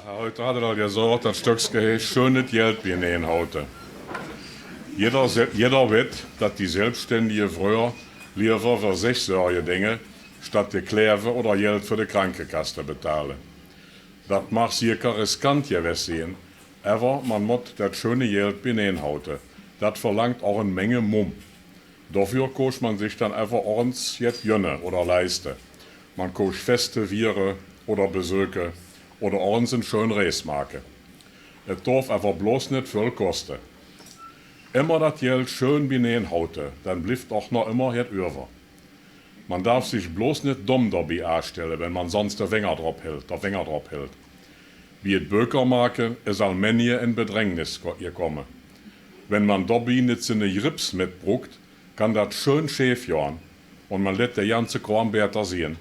Ja, heute hat er gesagt, das Stücksgehäß schönes Geld wie in Haute. Jeder weiß, dass die Selbstständige früher lieber für sich solche Dinge statt die Klärve oder Geld für die Krankenkasse bezahlen. Das mag sicher riskant gewesen sein, aber man muss das schöne Geld benehmen. Das verlangt auch eine Menge Mumm. Dafür kann man sich dann einfach ordentlich jetzt gönnen oder leisten. Man kann Feste, Viere oder Besuche oder ordentlich einen schönen Reis machen. Es darf einfach bloß nicht viel kosten. Immer das Geld schön benehmen, dann bleibt auch noch immer jetzt über. Man darf sich bloß nicht dumm dabei anstellen, wenn man sonst der Finger drauf hält. Wie es Böker machen, ist allmänje in Bedrängnis gekommen. Wenn man dabei nicht seine Grips mitbruckt, kann das schön schief gehen und man lässt der ganze Kram besser sehen.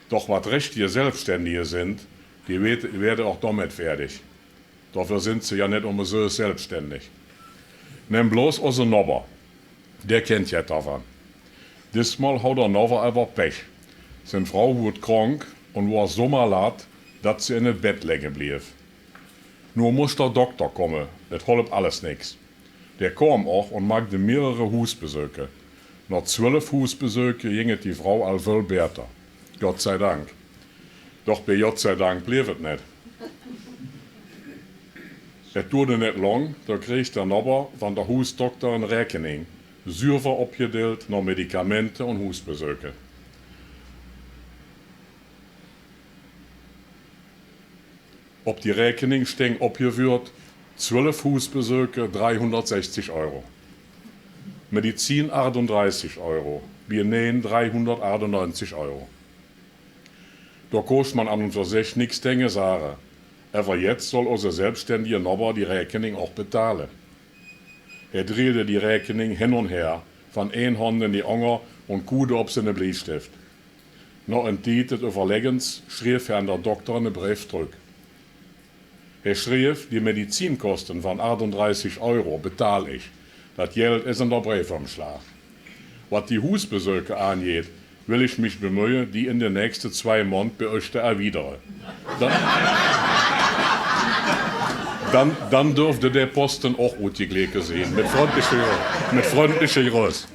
Doch was richtige Selbstständige sind, die werden auch damit fertig. Dafür sind sie ja nicht so selbstständig. Nimm bloß unseren Nobber. Der kennt ja davon. Diesmal hat der Nobber einfach Pech. Seine Frau wurde krank und war so mal leid, dass sie in das Bett liegen blieb. Nur muss der Doktor kommen, das hilft alles nichts. Der kam auch und machte mehrere Husbesuche. Nach 12 Husbesuche ging die Frau all viel besser. Gott sei Dank. Doch bei Gott sei Dank blieb es nicht. Es dauerte nicht lang, da kriegt der Nobber von der Husdoktor eine Rechnung. Sauber abgedeelt nach Medikamente und Husbesuche. Ob die Rechnung stehen abgeführt, 12 Husbesuche 360 €. Medizin 38 €, Bienen 398 €. Da kann man an und für sich nichts denken sagen. Aber jetzt soll unser selbstständige Nobber die Rechnung auch bezahlen. Er drehte die Rechnung hin und her, von ein Hand in die andere und gude auf seine Bleistift. Noch ein Zeit des Überlegens schrieb er an der Doktor einen Brief zurück. Er schrieb, die Medizinkosten von 38 € bezahle ich. Das Geld ist in der Briefumschlag. Was die Husbesuche angeht, will ich mich bemühen, die in den nächsten 2 Monaten bei euch zu erwidern. Dann dürfte der Posten auch gut die Glecke sehen. Mit freundlicher Grüß.